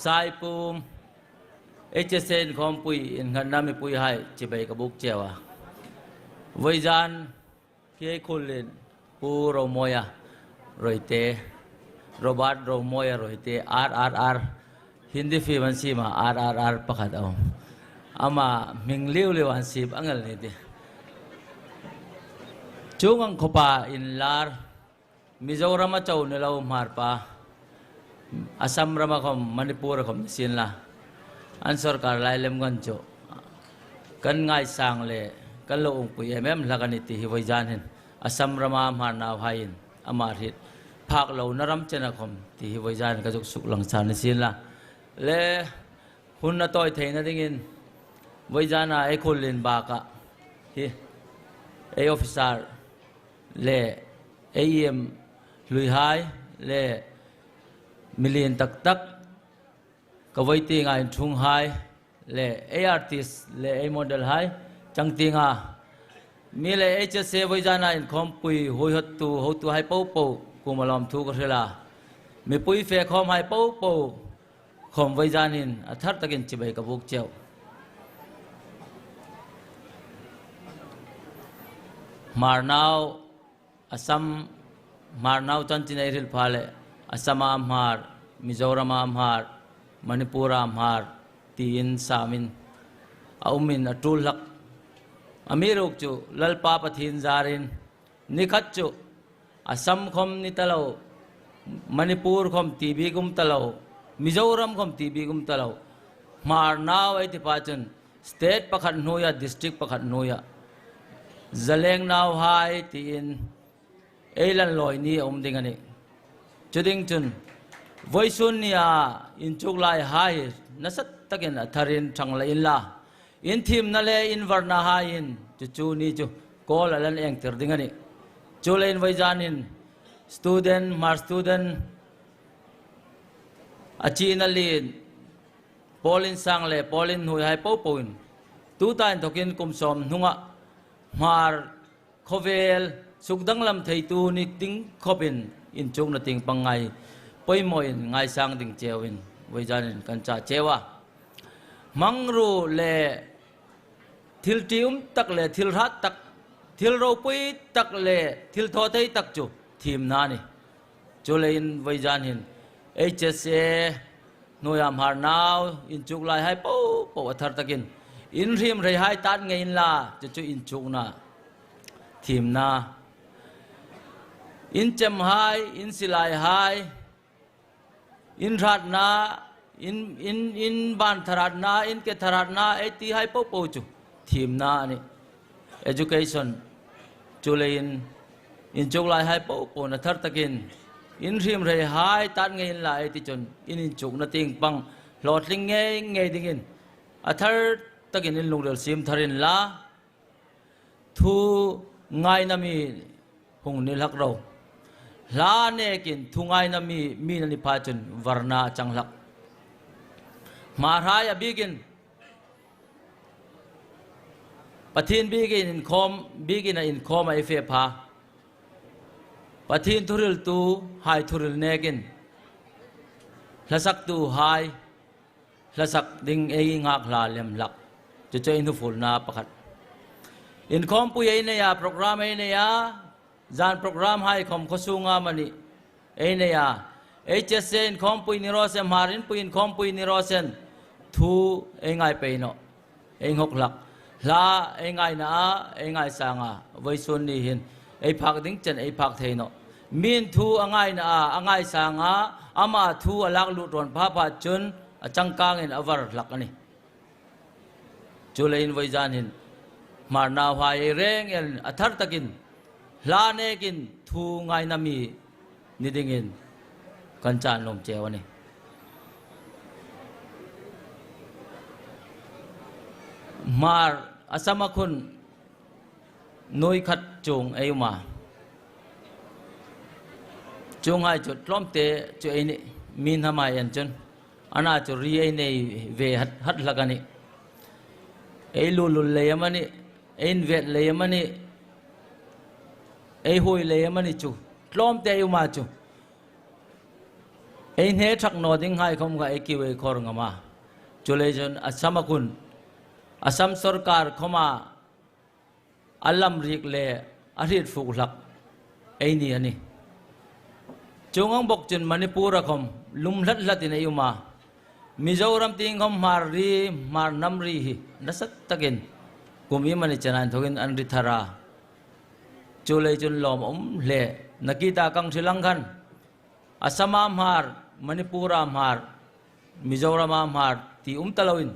สายปูมเจเซนของปุยอินกันน้ำมีปุยให้จีไปกับบุกเจ้าวิจารณ์เกี่ยคุณเล่นปูโรโมยารอยเตโรบัตโรโมยารอยเตRRRฮินดีฟิมันซีมาRRRประกาศเอาอามามิงลิวลิวันซีบอังเกลนี่ดิจุงอังคบาอินลาร์มิโซรามาเจ้าเนลาวมาร์ปาอาสัมรามาคมมณิปุระคมสินละอันสรการไล่เล็มกันโจกันง่ายสังเลกันโลงปุยเอ็มลักนิติฮิวิจารณ์เห็นอาสัมรามามาร์นาวายินอามาริดภาคเรานรำเจนะคมที่ฮิวิจารณ์กระจุกสุกหลังชานิสินละเลหุ่นน่ะต่อยเทนนั่นเองวิจารณ์ไอ้คนเล่นบากะฮีไอ้ออฟฟิเซอร์เลไอ้เอ็มลุยไฮเลมิลเลียนตักก็ไว้ตีงานทุ่งไฮเลไอ้อาร์ติสเลไอ้โมเดลไฮจังตีงามีเลไอ้เจสเซวิจารณ์อินคอมปุยหัวหัวตัวไฮปูกูมาลอมทุกข์เรล่ามีปุยเฟคอมไฮปูคอมวิจารณ์อินอัฐตะกินจิบไปกับบุกเจ้ามาร์นาวอัสสัมมาร์นาวจันทินัยริลพาเลอัสสัมอามฮาร์มิโซรามอามฮาร์มณิปุรามฮาร์ตีอินสามินอามินอัตุลลักอเมรุกจูลัลปาปทินจารินนิคัตจูอัสสัมคมนิตะลาวมณิปุรคมตีบีกุมตะลาวมิโซรามคมตีบีกุมตะลาวมาร์นาวไอติปัจจุนสเตทประคันโนยาดิสตริกประคันโนยาZaleng now high tin Elan loy ni dingani Juding chun Voisun niya in chuklay high Nasat takin atharin changla illa In team nale in varna high in Chuchu ni chu Call alan engter dingani Chulain vaijanin Student mar student Achina lin Paulin sangle Paulin hui hai poin Tu tain tokin kumsom nunga Mar Kovel Sugdang lam thầy tu ni ting Kobin in chung na ting pangai Poi moin ngai sang ting chewin Vaijanin kancha chewa Mangru le Thil tium tak le thil rat tak Thil ro pui tak le Thil tho thay tak chu Thim na ni Chulain Vaijanin HSA Noyam har now in chuk lai hai po athar takin In rim rei hai tat ngay in la Chu in chuk na Thim na In chem hai In silai hai In rat na In ban tharat na In ke tharat na Eti hai po chu Thim na ni Education Chule in chuk lai hai po na thar takin In rim rei hai tat ngay in la Eti chun In chuk na ting pang Lot ling ngay dingin Athar takin in lungdal sim tharin la thu ngai nami hung nilhak ro la nekin thu ngai nami mi nani pachun varna changlak marhaya bigin pathin bigin in khom ai fe pha pathin thuril tu hai thuril nekin lasak tu hai lasak ding ei ngak la lem lak Cucu ini full na pakat. In kom pu ini ya program ini ya, zan program hai kom kosunga mani ini ya. HSC in kom pu ini rosen marin pu in kom pu ini rosen thu engai pe no, engok lak. La engai na engai sanga, voisun ni hin. Pak ding chen pak thei no. Min thu angai na angai sanga, ama thu alak lutron papa chun changkang in avar lak ani. Chulain Vaijanin Marna Hwai Reng El Athar Takin La Nekin Thu Ngai Nami Nidingin Kanchan Lom Chewani Mar Asamakun Noi Khat Chung Ayuma Chung Hai Chut Lom Te Chu Aini Min Hamai Anchun Ana Chu Ri Aini Ve Hat Lagani Ei lulul layamani, ein vet layamani, ei hui layamani chu, tlom te yumachu. ไอ้เนทักโนดิ้งให้คมกับไอ้กิวไอ้คอร์งมาจุเลจนอัศมคุณอัศมสรการเข้ามาอัลลัมริกเล่อาริดฟุกหลักไอ้นี่อันนี้จงอังบกจนมณีปูระคมลุมลัดลัดในอุมามิโซรัมติงคมมารีมานัมรีฮีนัสตะกินกุมีมันจะนันทกินอันริธาราจุเลจนลมเล่นักิตากังศิลังกันอัสมามหาร์มณีปูรามหาร์มิโซรัมามหาร์ที่ตะลวิน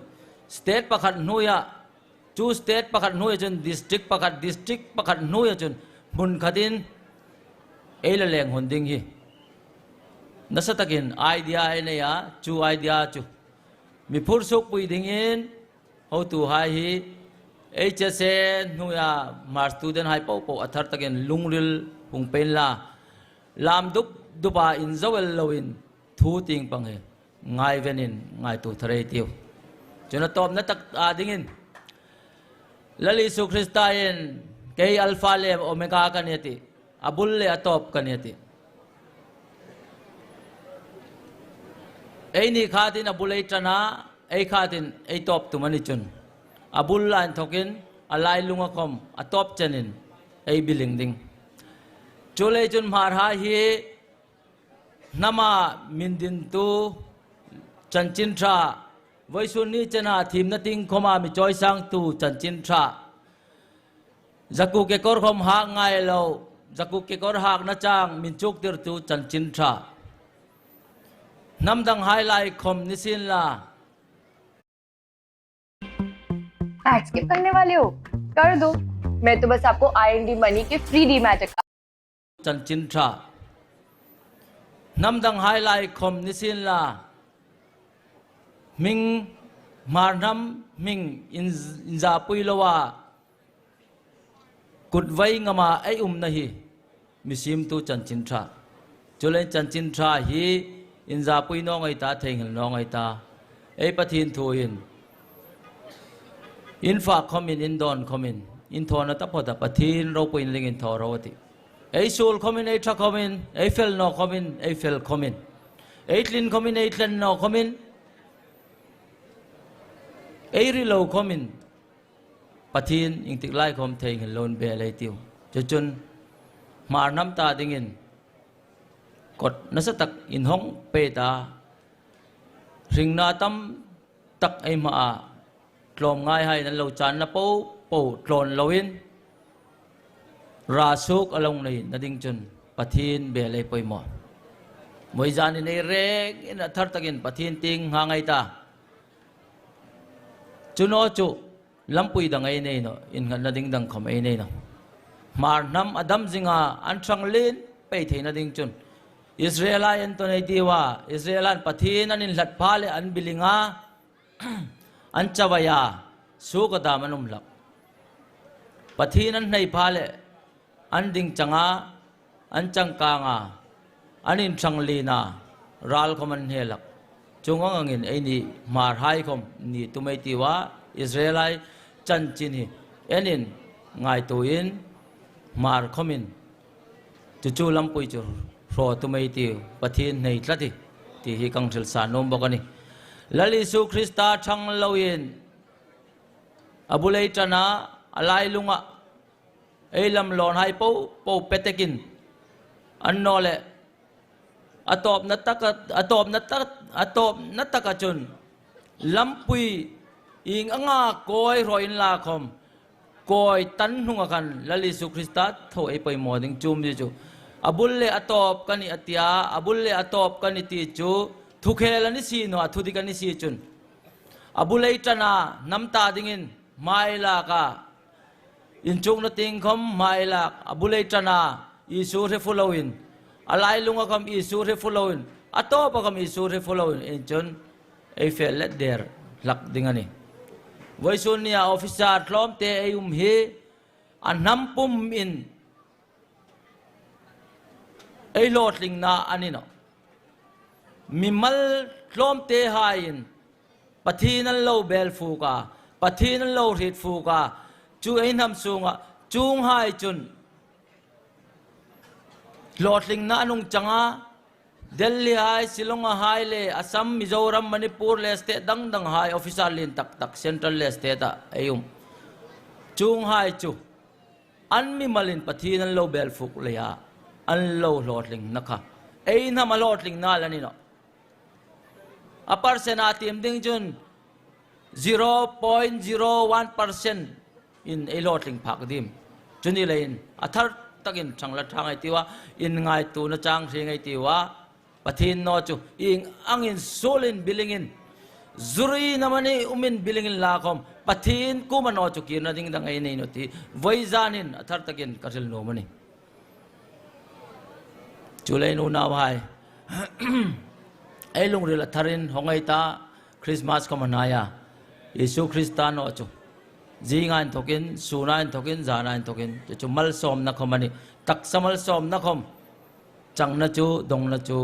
สเตทประคัดนุยะจูสเตทประคัดนุยจนดิสตริกประคัดดิสตริกประคัดนุยจนมุนขัดินเอลเลงหุ่นดิ้งฮีนัสตะกินไอเดียไอเนียจูไอเดียจูมีพูดสุกปุยดิ้งอินเขาตัวไฮฮีเอเจเซนุยามาสตูเดนไฮปออัธร์ตะกินลุงริลพุงเป็นลาลามดุบดุบาอินเซเวลโลวินทูติงปังเฮง่ายเวนินง่ายตัวทะเลติวจนตอบนัตักอาดิ้งอินลลิสุคริสตาอินเกย์อัลฟาเลโอเมก้ากันเนติอับุลเลอตอบกันเนติไอ้นี่ข้าตินอับุลเลตนาไอ้ข้าตินไอ้ตอบตุมันนิจุนอับุลลานทกินอะไรลุงคมอตอบจันินไอ้บิลิงดิงจุเลจุนมาราฮีนามามินดินตูจันจินทราวัยสุนีเจนาทีมนัติงขมามิจอยสังตูจันจินทราจักกุเกกอร์ขมหากไงเราจักกุเกกอร์หากนาจางมินจุกเดือดตูจันจินทราน้ำดังไฮไลท์คมนิสินลาएड स्किप करने वाले हो कर दो मैं तो बस आपको IND मनी के free demat account จันจินทราน้ำดังไฮไลท์คมนิสินลามิงมาร์น้ำมิงอินซาปุยลวากุดไว้งมาไอนะฮีมิซิมตูจันจินทราจุเลนจันจินทราฮีอินซาปุยน้องไอตาเทงน้องไอตาไอปะทินทูอินอินฝากคอมินอินดอนคอมินอินทอนัตพอดปะทินเราปุยลิงอินทอเราติไอซูลคอมินไอทรักคอมินไอเฟลโนคอมินไอเฟลคอมินไอทลินคอมินไอทลินโนคอมินไอริโลคอมินปะทินอิงติกไลคอมเทงโลนเบลไอติวจนมาน้ำตาดิ่งกดนัสตักอินห้องเปตาริงนาตัมตักไอมาตลอมง่ายให้นั้นเราจานนะปูปูตลอนเราอินราสุกอลงในนัดิ่งจนปะทินเบลไอปอยหมอมวยจานินเรกอินทัดตักินปะทินติงหางไอตาจุนโอจุลำปุยดังไอเนยเนาะอินกันนัดิ่งดังคำไอเนยเนาะมาน้ำอดัมจิงาอันทรังลินไปเทนัดิ่งจนอิสราเอลอันตัวในที่ว่าอิสราเอลปะทินันินหลัดพาเลอันบิลิงาอันจาวายาสุกตามันหลักปะทินันในพาเลอันดิ่งจังอาอันจังกางาอันอินทรังลีนารัลคอมันเฮลักจงงังอินไอนี่มาร์ไฮคอมนี่ตัวไม่ที่ว่าอิสราเอลจันจินีเอ็นินง่ายตัวอินมาร์คอมินจู่ๆลำปุยจูรอตุไม่ติวปะทินในทัดที่ฮิกังเชลสานมบอกนี่ลลิสุคริสตาชังลาวินอบุเลตนาอะไรลุงะไอลำหลอนให้ปูเปตกินอันนอเลอตอบนัตตะอตอบนัตตะจุนลำปุยอิงอ่างกอยรอยลาคมกอยตันหุงกันลลิสุคริสตาโถไอไปหมอดิงจุมจู่อับุลเลอตอบกันอิอัตยาอับุลเลอตอบกันอิติจูทุกเฮลันิสีโนอัทุดิกันนิสีจุนอับุลเลตนาน้ำตาดิ่งไม่ลากาอินจุกนติงคมไม่ลากอับุลเลตนาอิสูเรฟุลวินอะไรลุงคมอิสูเรฟุลวินอัตโตปะคมอิสูเรฟุลวินอินจุนไอเฟลเลดเดอร์หลักดิ่งนี่วัยสุนียออฟฟิศาร์ล้อมเตะยุมเฮอันน้ำปุ่มอินไอโลดลิงนาอันนี้เนาะมิมัลล้อมเตะหายินปะทีนั้นเราเบลฟูกาปะทีนั้นเราริดฟูกาจูไอ้น้ำสูงะจูงหายจุนโลดลิงนานุงจังะ Delhi hai Shillong hai le Assam Mizoram Manipur le state dang hai official lin tak central le state a ayum chung hai chu an mi malin pathin an lo bel fuk le ya an lo lotling nakha ei na malotling na lani no apar senatim ding jun 0.01% in a lotling pak dim chuni lein athar takin changla thangai tiwa in ngai tu na chang ringai tiwa pathin no chu ing angin solin bilingin zuri namani umin bilingin lakom pathin kumano chu kirna ding dang ai nei no ti voizanin athar takin kasil no mani chulai nu na vai ai lung ril atharin hongai ta Christmas ko manaya Yesu Kristano chu jingan tokin sunan tokin zanan tokin chu mal som na khomani tak samal som na khom chang na chu dong na chu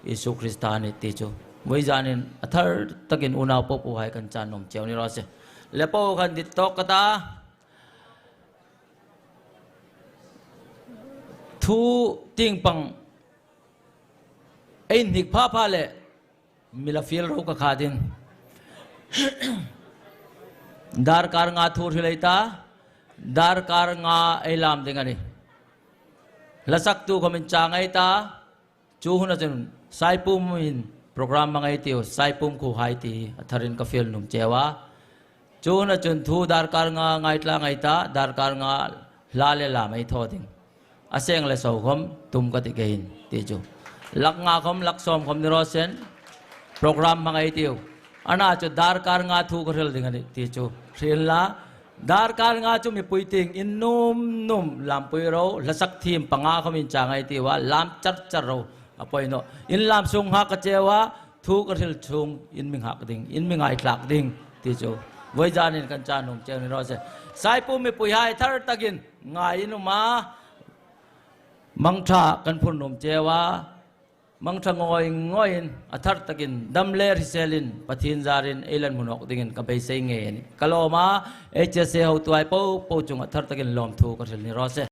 Yesu Kristani ti chu moi janin athar takin unaw po pu hai kan chan nom cheu ni ro se lepo kan dit tok kata thu ting pang ein nik pha le mila fil ro ka khadin dar kar nga thur hilaita dar kar nga elam dingani lasak tu khamin changai ta chu huna chen saipum in program mangai tiu saipum khu hai ti atharin ka fil num chewa chu huna chen thu dar kar nga ngai tla ngai ta dar kar nga la le la mai tho ding aseng le so khom tum ka ti gein ti chu lak nga khom lak som khom ni ro sen program mangai tiu ana chu dar kar nga thu ko rel dingani ti chu rel la dar kar nga chu mi puiting in num lam pui ro lasak thim panga khamin changai ti wa lam char ro apoi no in lam sung ha ka chewa thu ko rel chung in ming hak ding in ming ai tlak ding ti chu voi janin kan cha num che ni ro se sai pu mi pui hai thar takin ngai inu ma mangtha kan phun num chewa mang thangoi ngoin athar takin damler hiselin pathin zarin elan munok dingin kabei sei nge ni kaloma hse ho tuai po chung athar takin lom thu ka ni ro se